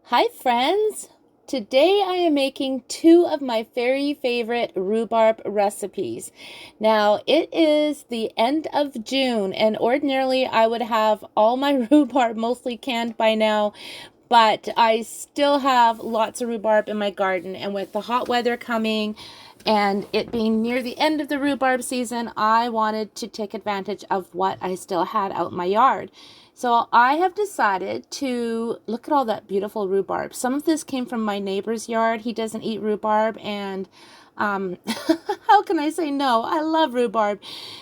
Hi friends! Today I am making two of my very favorite rhubarb recipes. Now it is the end of June and ordinarily I would have all my rhubarb mostly canned by now, but I still have lots of rhubarb in my garden, and with the hot weather coming and it being near the end of the rhubarb season, I wanted to take advantage of what I still had out in my yard. So I have decided to look at all that beautiful rhubarb. Some of this came from my neighbor's yard. He doesn't eat rhubarb, and how can I say no? I love rhubarb.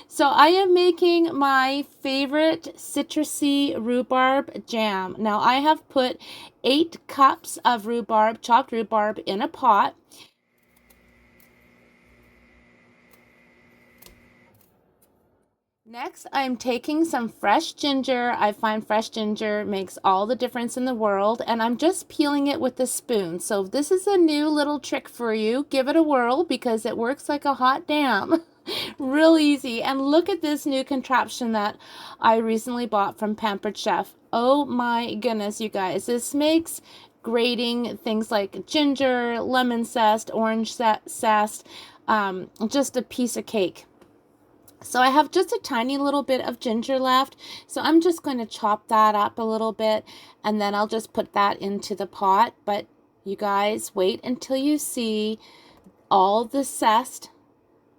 So I am making my favorite citrusy rhubarb jam. Now I have put 8 cups of rhubarb, chopped rhubarb, in a pot. Next, I'm taking some fresh ginger. I find fresh ginger makes all the difference in the world, and I'm just peeling it with a spoon. So this is a new little trick for you. Give it a whirl because it works like a hot damn. Real easy. And look at this new contraption that I recently bought from Pampered Chef. Oh my goodness, you guys. This makes grating things like ginger, lemon zest, orange zest, just a piece of cake. So I have just a tiny little bit of ginger left. So I'm just going to chop that up a little bit and then I'll just put that into the pot. But you guys, wait until you see all the zest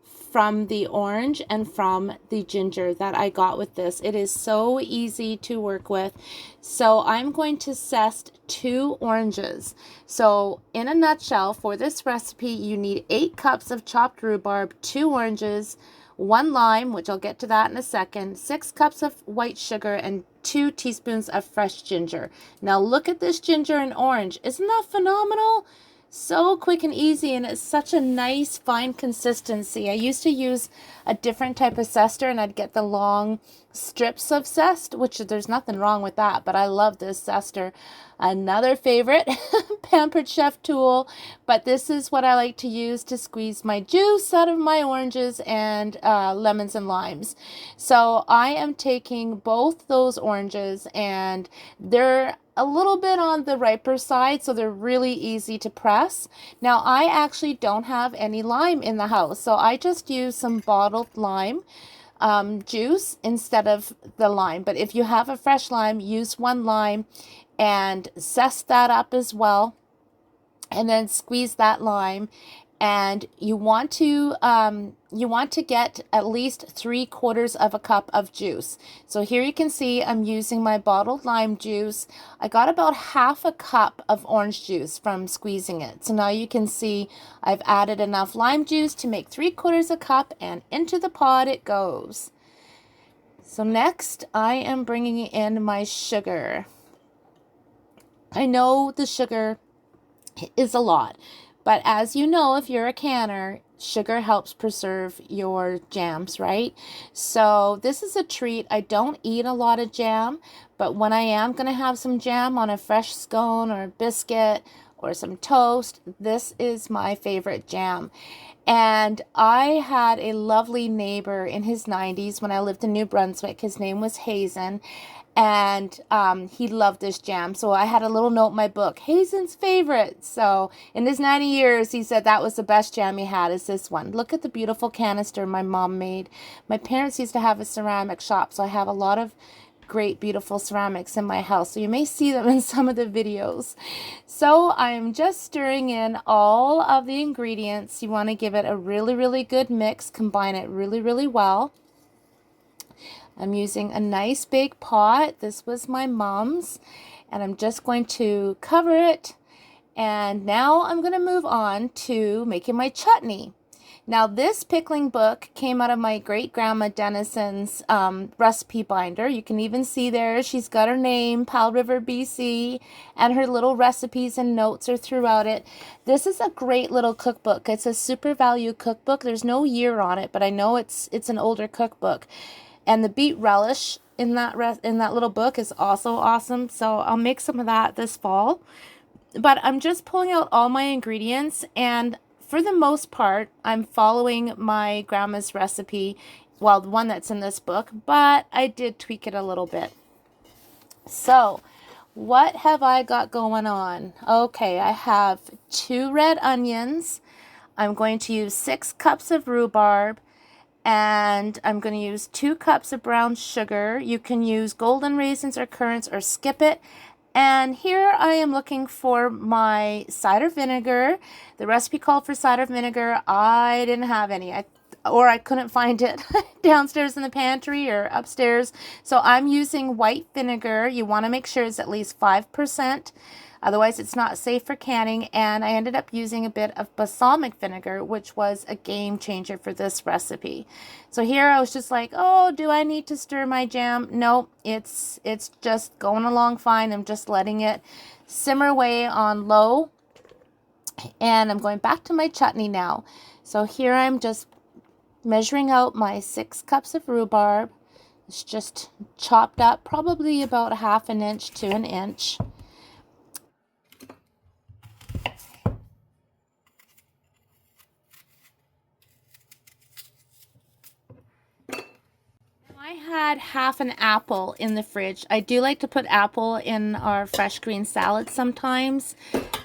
from the orange and from the ginger that I got with this. It is so easy to work with. So I'm going to zest 2 oranges. So in a nutshell, for this recipe, you need 8 cups of chopped rhubarb, 2 oranges, 1 lime, which I'll get to that in a second, 6 cups of white sugar, and 2 teaspoons of fresh ginger. Now look at this ginger and orange. Isn't that phenomenal? So quick and easy, and it's such a nice fine consistency. I used to use a different type of zester and I'd get the long strips of zest, which there's nothing wrong with that, but I love this zester. Another favorite Pampered Chef tool, but this is what I like to use to squeeze my juice out of my oranges and lemons and limes. So I am taking both those oranges, and they're a little bit on the riper side, so they're really easy to press. Now, I actually don't have any lime in the house, so I just use some bottled lime juice instead of the lime. But if you have a fresh lime, use 1 lime and zest that up as well, and then squeeze that lime. And you want to get at least 3/4 of a cup of juice. So here you can see I'm using my bottled lime juice. I got about half a cup of orange juice from squeezing it. So now you can see I've added enough lime juice to make 3/4 a cup, and into the pot it goes. So next I am bringing in my sugar. I know the sugar is a lot, but as you know, if you're a canner, sugar helps preserve your jams, right? So this is a treat. I don't eat a lot of jam, but when I am going to have some jam on a fresh scone or a biscuit or some toast, this is my favorite jam. And I had a lovely neighbor in his 90s when I lived in New Brunswick. His name was Hazen, and he loved this jam. So I had a little note in my book, Hazen's favorite. So in his 90 years, he said that was the best jam he had, is this one. Look at the beautiful canister my mom made. My parents used to have a ceramic shop, so I have a lot of great beautiful ceramics in my house, so you may see them in some of the videos. So I'm just stirring in all of the ingredients. You want to give it a really good mix, combine it really well. I'm using a nice big pot. This was my mom's, and I'm just going to cover it. And now I'm going to move on to making my chutney. Now, this pickling book came out of my great-grandma Denison's recipe binder. You can even see there she's got her name, Powell River, BC, and her little recipes and notes are throughout it. This is a great little cookbook. It's a super value cookbook. There's no year on it, but I know it's an older cookbook. And the beet relish in that little book is also awesome. So I'll make some of that this fall. But I'm just pulling out all my ingredients, and for the most part, I'm following my grandma's recipe, well, the one that's in this book, but I did tweak it a little bit. So what have I got going on? Okay, I have 2 red onions. I'm going to use 6 cups of rhubarb, and I'm going to use 2 cups of brown sugar. You can use golden raisins or currants or skip it. And here I am looking for my cider vinegar. The recipe called for cider vinegar. I didn't have any. I couldn't find it downstairs in the pantry or upstairs. So I'm using white vinegar. You want to make sure it's at least 5%. Otherwise, it's not safe for canning. And I ended up using a bit of balsamic vinegar, which was a game changer for this recipe. So here I was just like, oh, do I need to stir my jam? No, it's just going along fine. I'm just letting it simmer away on low. And I'm going back to my chutney now. So here I'm just measuring out my 6 cups of rhubarb. It's just chopped up, probably about 1/2 inch to 1 inch. I had half an apple in the fridge. I do like to put apple in our fresh green salad sometimes.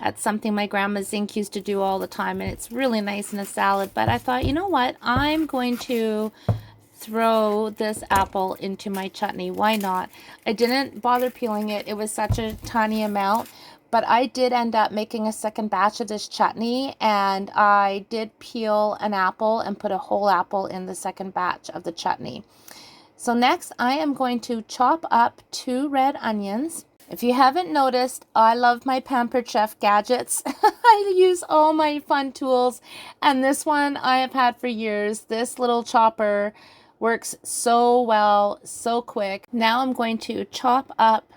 That's something my grandma Zink used to do all the time, and it's really nice in a salad. But I thought, you know what? I'm going to throw this apple into my chutney. Why not? I didn't bother peeling it. It was such a tiny amount. But I did end up making a second batch of this chutney, and I did peel an apple and put a whole apple in the second batch of the chutney. So next I am going to chop up 2 red onions. If you haven't noticed, I love my Pampered Chef gadgets. I use all my fun tools, and this one I have had for years. This little chopper works so well, so quick. Now I'm going to chop up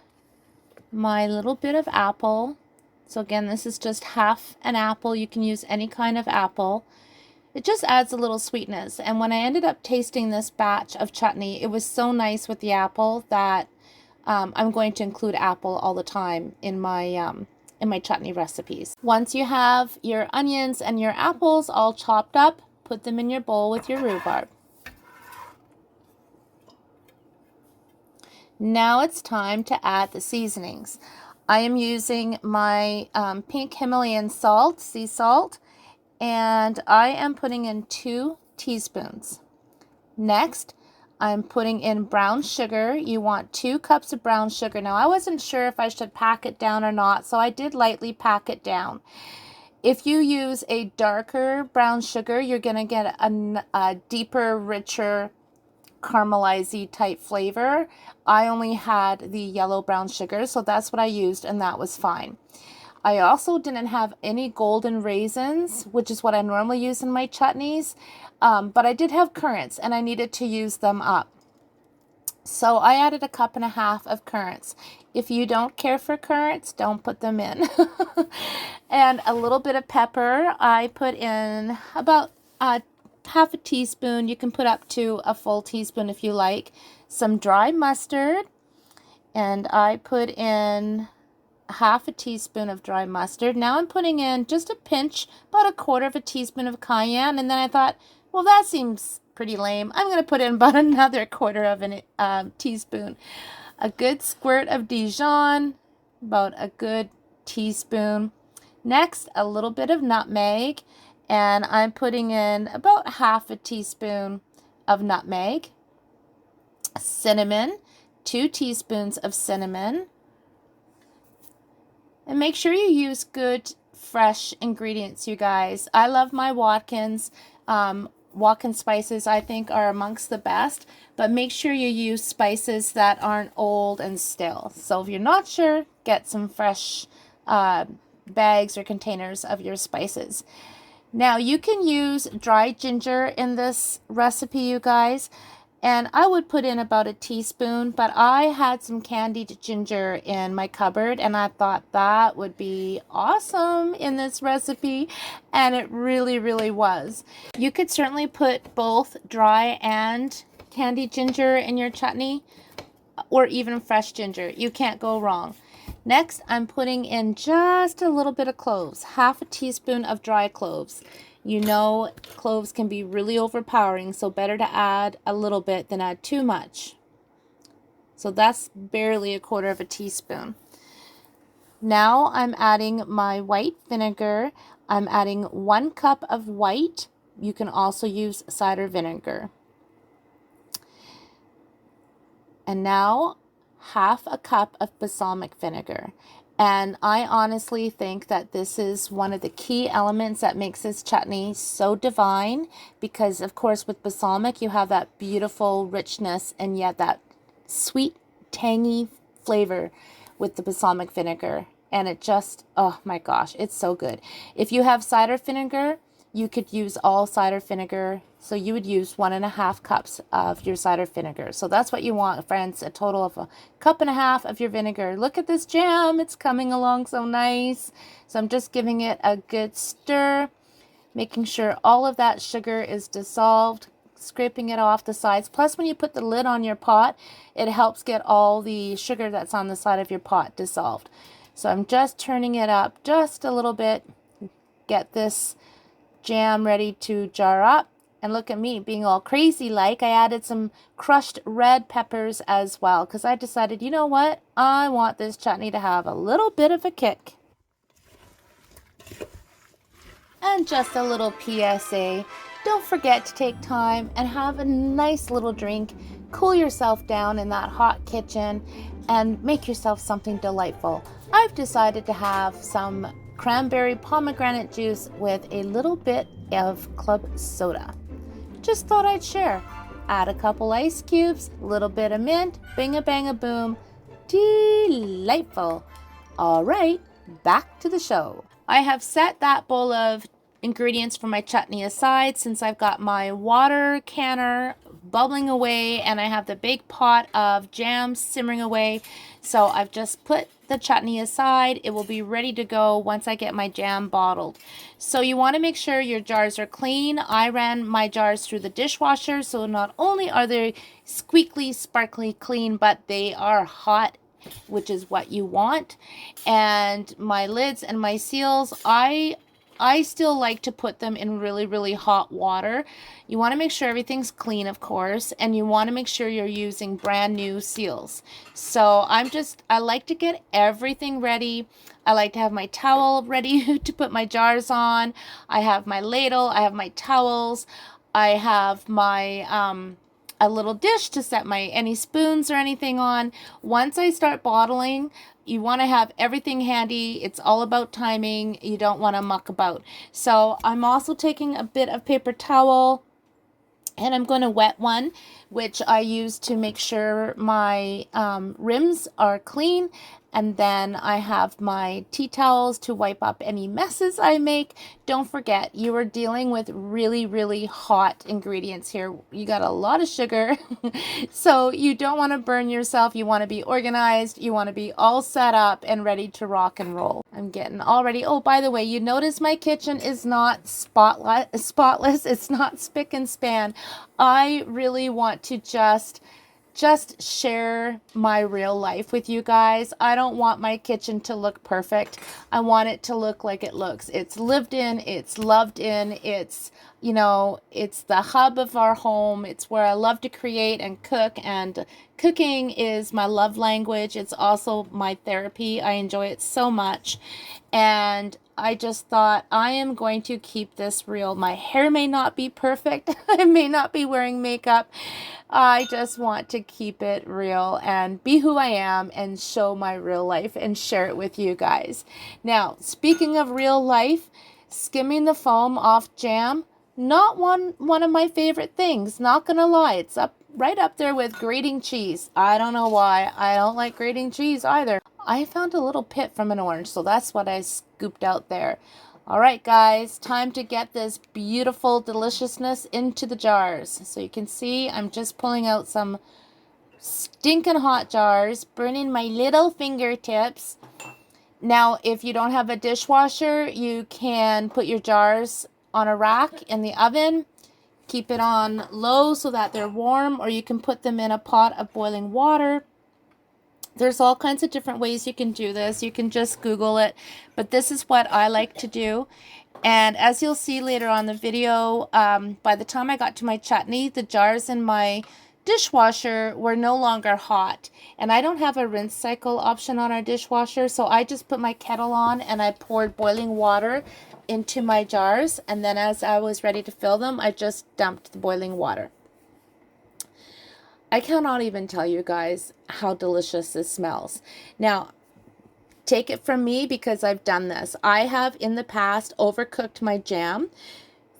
my little bit of apple. So again, this is just half an apple. You can use any kind of apple. It just adds a little sweetness. And when I ended up tasting this batch of chutney, it was so nice with the apple that I'm going to include apple all the time in my chutney recipes. Once you have your onions and your apples all chopped up, put them in your bowl with your rhubarb. Now it's time to add the seasonings. I am using my pink Himalayan salt, sea salt, and I am putting in 2 teaspoons. Next, I'm putting in brown sugar. You want 2 cups of brown sugar. Now, I wasn't sure if I should pack it down or not, so I did lightly pack it down. If you use a darker brown sugar, you're going to get a deeper, richer, caramelized type flavor. I only had the yellow brown sugar, so that's what I used, and that was fine. I also didn't have any golden raisins, which is what I normally use in my chutneys, but I did have currants, and I needed to use them up. So I added 1.5 cups of currants. If you don't care for currants, don't put them in. And a little bit of pepper. I put in about 1/2 teaspoon. You can put up to a full teaspoon if you like. Some dry mustard, and I put in 1/2 teaspoon of dry mustard. Now I'm putting in just a pinch, about 1/4 teaspoon of cayenne, and then I thought, well, that seems pretty lame. I'm going to put in about another 1/4 teaspoon. A good squirt of Dijon, about a good teaspoon. Next, a little bit of nutmeg, and I'm putting in about 1/2 teaspoon of nutmeg. Cinnamon, 2 teaspoons of cinnamon. And make sure you use good, fresh ingredients, you guys. I love my Watkins. Watkins spices, I think, are amongst the best. But make sure you use spices that aren't old and stale. So if you're not sure, get some fresh bags or containers of your spices. Now, you can use dried ginger in this recipe, you guys. And I would put in about 1 teaspoon, but I had some candied ginger in my cupboard, and I thought that would be awesome in this recipe, and it really, really was. You could certainly put both dry and candied ginger in your chutney, or even fresh ginger. You can't go wrong. Next, I'm putting in just a little bit of cloves, 1/2 teaspoon of dry cloves. You know, cloves can be really overpowering, so better to add a little bit than add too much. So that's barely 1/4 teaspoon. Now I'm adding my white vinegar. I'm adding 1 cup of white. You can also use cider vinegar. And now half a cup of balsamic vinegar. And I honestly think that this is one of the key elements that makes this chutney so divine, because of course with balsamic you have that beautiful richness and yet that sweet, tangy flavor with the balsamic vinegar. And it just, oh my gosh, it's so good. If you have cider vinegar, you could use all cider vinegar. So you would use 1.5 cups of your cider vinegar. So that's what you want, friends, a total of 1.5 cups of your vinegar. Look at this jam. It's coming along so nice. So I'm just giving it a good stir, making sure all of that sugar is dissolved, scraping it off the sides. Plus, when you put the lid on your pot, it helps get all the sugar that's on the side of your pot dissolved. So I'm just turning it up just a little bit, get this jam ready to jar up. And look at me being all crazy like. I added some crushed red peppers as well because I decided, you know what? I want this chutney to have a little bit of a kick. And just a little PSA, don't forget to take time and have a nice little drink. Cool yourself down in that hot kitchen and make yourself something delightful. I've decided to have some cranberry pomegranate juice with a little bit of club soda. Just thought I'd share. Add a couple ice cubes, a little bit of mint, bing-a-bang-a-boom. Delightful. All right, back to the show. I have set that bowl of ingredients for my chutney aside since I've got my water canner bubbling away and I have the big pot of jam simmering away. So I've just put the chutney aside. It will be ready to go once I get my jam bottled. So you want to make sure your jars are clean. I ran my jars through the dishwasher, so not only are they squeaky, sparkly clean, but they are hot, which is what you want. And my lids and my seals, I still like to put them in really, really hot water. You want to make sure everything's clean, of course, and you want to make sure you're using brand new seals. So I like to get everything ready. I like to have my towel ready to put my jars on. I have my ladle, I have my towels, I have my a little dish to set my any spoons or anything on. Once I start bottling, you want to have everything handy. It's all about timing. You don't want to muck about. So I'm also taking a bit of paper towel and I'm going to wet one, which I use to make sure my rims are clean. And then I have my tea towels to wipe up any messes I make. Don't forget, you are dealing with really, really hot ingredients here. You got a lot of sugar, so you don't want to burn yourself. You want to be organized. You want to be all set up and ready to rock and roll. I'm getting all ready. Oh, by the way, you notice my kitchen is not spotless. It's not spick and span. I really want to just share my real life with you guys. I don't want my kitchen to look perfect. I want it to look like it looks. It's lived in, it's loved in, it's, you know, it's the hub of our home. It's where I love to create and cook, and cooking is my love language. It's also my therapy. I enjoy it so much. And I just thought, I am going to keep this real. My hair may not be perfect. I may not be wearing makeup. I just want to keep it real and be who I am and show my real life and share it with you guys. Now, speaking of real life, skimming the foam off jam, not one of my favorite things. Not gonna lie, it's right up there with grating cheese. I don't know why. I don't like grating cheese either. I found a little pit from an orange, so that's what I scooped out there. All right, guys, time to get this beautiful deliciousness into the jars. So you can see I'm just pulling out some stinking hot jars, burning my little fingertips. Now, if you don't have a dishwasher, you can put your jars on a rack in the oven. Keep it on low so that they're warm, or you can put them in a pot of boiling water. There's all kinds of different ways you can do this. You can just Google it, but this is what I like to do. And as you'll see later on the video, by the time I got to my chutney, the jars in my dishwasher were no longer hot, and I don't have a rinse cycle option on our dishwasher, so I just put my kettle on and I poured boiling water into my jars, and then as I was ready to fill them, I just dumped the boiling water. I cannot even tell you guys how delicious this smells. Now, take it from me because I've done this. I have in the past overcooked my jam,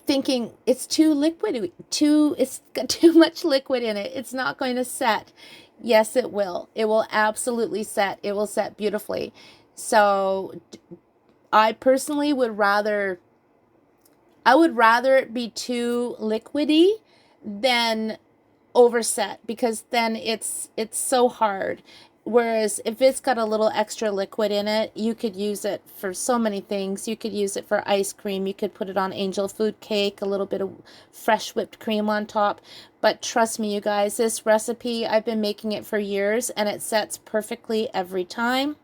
thinking it's too liquidy, it's got too much liquid in it. It's not going to set. Yes, it will. It will absolutely set. It will set beautifully. So I personally would rather it be too liquidy than overset, because then it's so hard. Whereas if it's got a little extra liquid in it, you could use it for so many things. You could use it for ice cream. You could put it on angel food cake, a little bit of fresh whipped cream on top. But trust me, you guys, this recipe, I've been making it for years and it sets perfectly every time.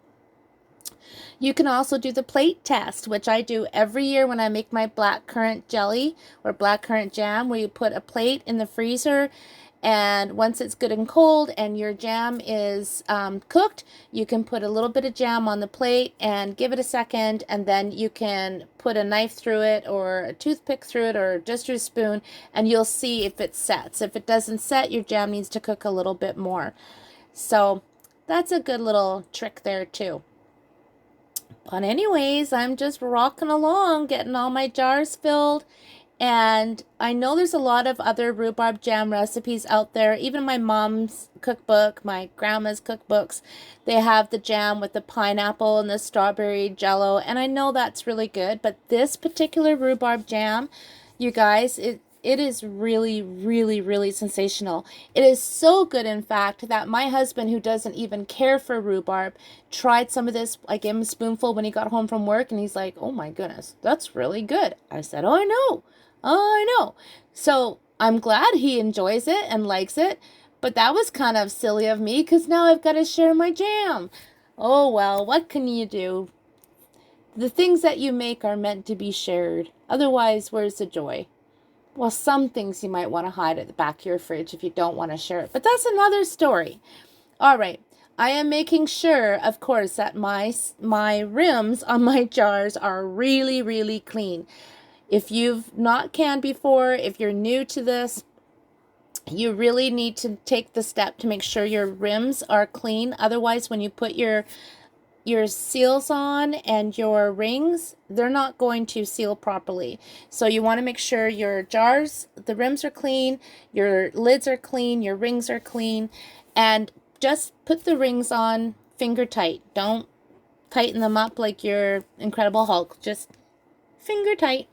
You can also do the plate test, which I do every year when I make my blackcurrant jelly or blackcurrant jam, where you put a plate in the freezer, and once it's good and cold and your jam is cooked, you can put a little bit of jam on the plate and give it a second, and then you can put a knife through it or a toothpick through it or just your spoon, and you'll see if it sets. If it doesn't set, your jam needs to cook a little bit more. So that's a good little trick there too. But anyways, I'm just rocking along, getting all my jars filled. And I know there's a lot of other rhubarb jam recipes out there. Even my mom's cookbook, my grandma's cookbooks, they have the jam with the pineapple and the strawberry jello. And I know that's really good. But this particular rhubarb jam, you guys, it is really, really, really sensational. It is so good, in fact, that my husband, who doesn't even care for rhubarb, tried some of this. I gave him a spoonful when he got home from work, and he's like, oh my goodness, that's really good. I said, oh, I know. So I'm glad he enjoys it and likes it, but that was kind of silly of me because now I've got to share my jam. Oh, well, what can you do? The things that you make are meant to be shared. Otherwise, where's the joy? Well, some things you might want to hide at the back of your fridge if you don't want to share it, but that's another story. All right. I am making sure, of course, that my rims on my jars are really, really clean. If you've not canned before, if you're new to this, you really need to take the step to make sure your rims are clean. Otherwise, when you put your seals on and your rings, they're not going to seal properly. So you want to make sure your jars, the rims are clean, your lids are clean, your rings are clean, and just put the rings on finger tight. Don't tighten them up like your Incredible Hulk. Just finger tight.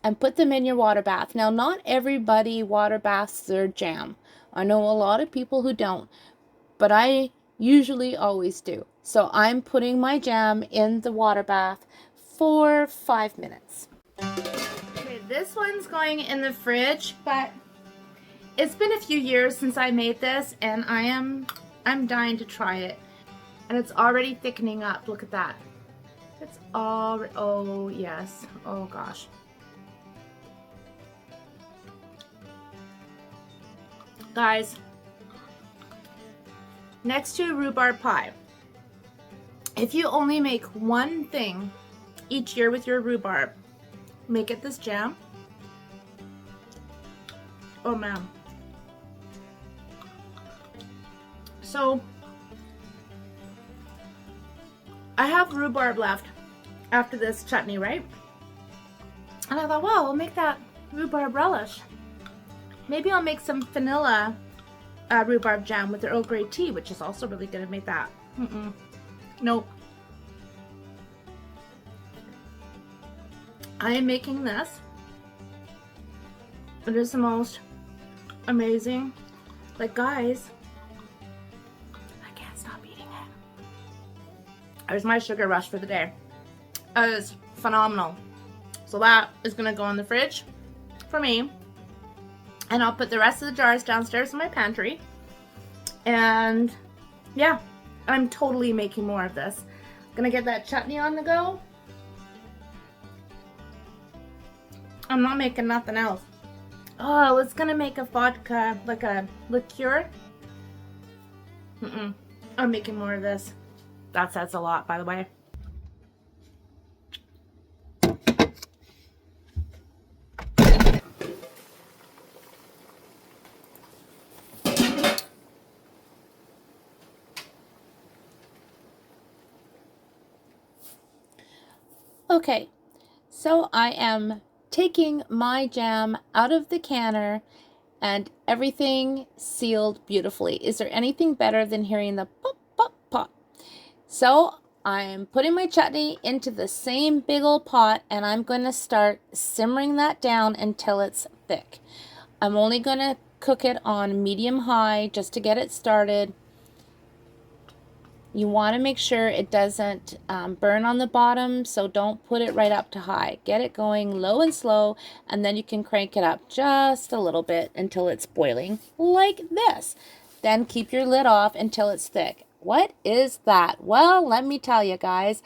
And put them in your water bath. Now, not everybody water baths their jam. I know a lot of people who don't, but I usually always do. So I'm putting my jam in the water bath for 5 minutes. Okay, this one's going in the fridge, but it's been a few years since I made this, and I'm dying to try it. And it's already thickening up. Look at that. It's all, oh yes, oh gosh. Guys, next to rhubarb pie, if you only make one thing each year with your rhubarb, make it this jam. Oh man. So, I have rhubarb left after this chutney, right? And I thought, well, we'll make that rhubarb relish. Maybe I'll make some vanilla rhubarb jam with the Earl Grey tea, which is also really good. I made that. Nope. I am making this. It is the most amazing. Like, guys, I can't stop eating it. There's my sugar rush for the day. It is phenomenal. So that is going to go in the fridge for me. And I'll put the rest of the jars downstairs in my pantry. And yeah, I'm totally making more of this. Gonna get that chutney on the go. I'm not making nothing else. Oh, I was gonna make a vodka, like a liqueur. I'm making more of this. That says a lot, by the way. Okay, so I am taking my jam out of the canner and everything sealed beautifully. Is there anything better than hearing the pop, pop, pop? So I'm putting my chutney into the same big old pot and I'm going to start simmering that down until it's thick. I'm only going to cook it on medium high just to get it started. You want to make sure it doesn't burn on the bottom, so don't put it right up to high. Get it going low and slow, and then you can crank it up just a little bit until it's boiling, like this. Then keep your lid off until it's thick. What is that? Well, let me tell you guys.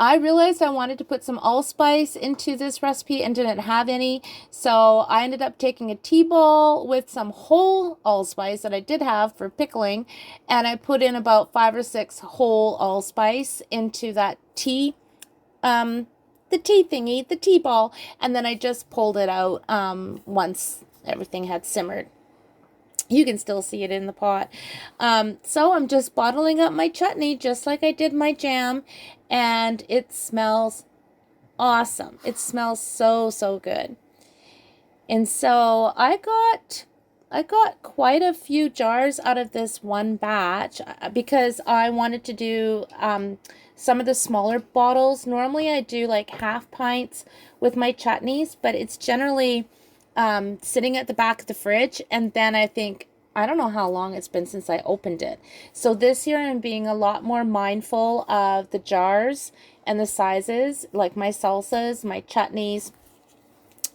I realized I wanted to put some allspice into this recipe and didn't have any, so I ended up taking a tea bowl with some whole allspice that I did have for pickling, and I put in about 5 or 6 whole allspice into that tea, the tea thingy, the tea ball, and then I just pulled it out once everything had simmered. You can still see it in the pot. So I'm just bottling up my chutney just like I did my jam, and it smells awesome. It smells so, so good. And so I got quite a few jars out of this one batch because I wanted to do some of the smaller bottles. Normally I do like half pints with my chutneys, but it's generally sitting at the back of the fridge, and then I don't know how long it's been since I opened it. So this year I'm being a lot more mindful of the jars and the sizes, like my salsas, my chutneys,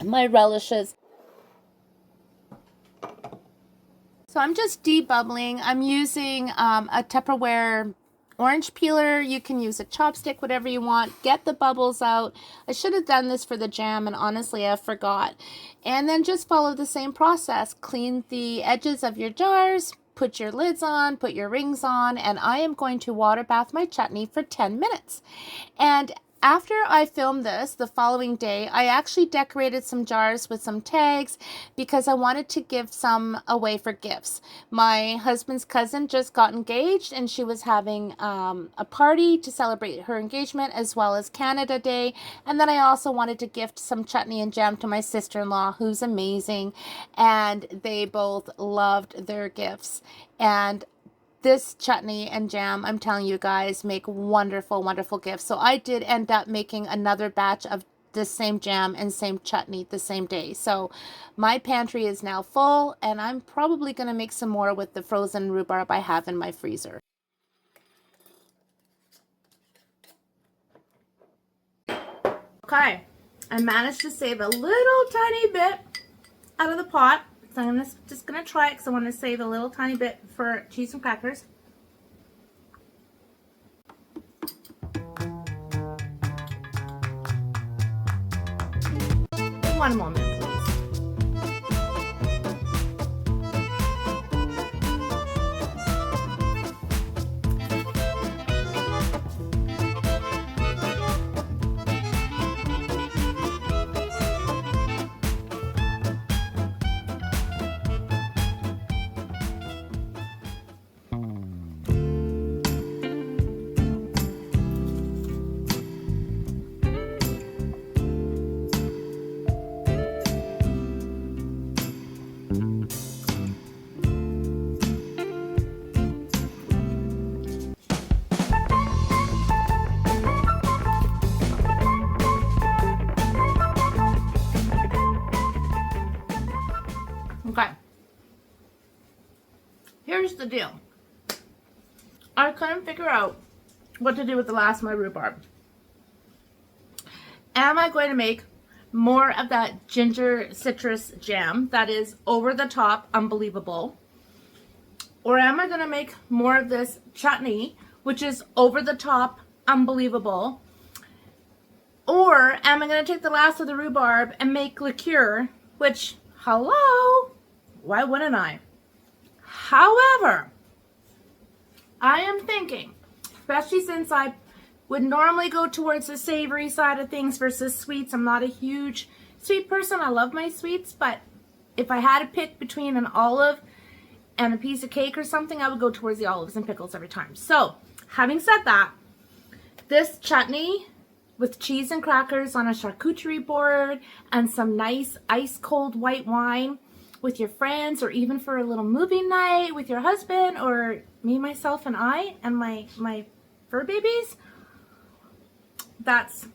my relishes. So I'm just debubbling. I'm using a Tupperware orange peeler. You can use a chopstick, whatever you want. Get the bubbles out. I should have done this for the jam, and honestly I forgot. And then just follow the same process. Clean the edges of your jars, put your lids on, put your rings on, and I am going to water bath my chutney for 10 minutes. And after I filmed this, the following day, I actually decorated some jars with some tags because I wanted to give some away for gifts. My husband's cousin just got engaged, and she was having a party to celebrate her engagement as well as Canada Day. And then I also wanted to gift some chutney and jam to my sister-in-law, who's amazing, and they both loved their gifts. And this chutney and jam, I'm telling you guys, make wonderful, wonderful gifts. So I did end up making another batch of the same jam and same chutney the same day. So my pantry is now full, and I'm probably going to make some more with the frozen rhubarb I have in my freezer. Okay, I managed to save a little tiny bit out of the pot. So I'm just gonna try it because I want to save a little tiny bit for cheese and crackers. One moment, please. Okay, here's the deal. I couldn't figure out what to do with the last of my rhubarb. Am I going to make more of that ginger citrus jam that is over the top unbelievable? Or am I going to make more of this chutney, which is over the top unbelievable? Or am I going to take the last of the rhubarb and make liqueur, which Hello? Why wouldn't I? However, I am thinking, especially since I would normally go towards the savory side of things versus sweets. I'm not a huge sweet person. I love my sweets, but if I had to pick between an olive and a piece of cake or something, I would go towards the olives and pickles every time. So, having said that, this chutney with cheese and crackers on a charcuterie board and some nice ice cold white wine with your friends, or even for a little movie night with your husband, or me, myself, and I, and my fur babies, that's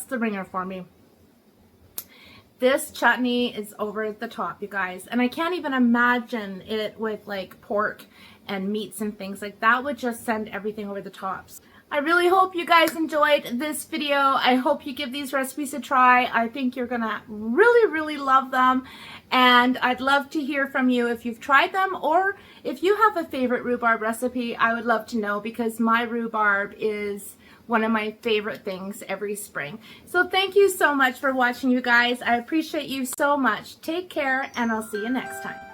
the ringer for me. This chutney is over the top, you guys, and I can't even imagine it with like pork and meats and things like that. Would just send everything over the tops. I really hope you guys enjoyed this video. I hope you give these recipes a try. I think you're gonna really love them, and I'd love to hear from you if you've tried them, or if you have a favorite rhubarb recipe. I would love to know, because my rhubarb is one of my favorite things every spring. So thank you so much for watching, you guys. I appreciate you so much. Take care, and I'll see you next time.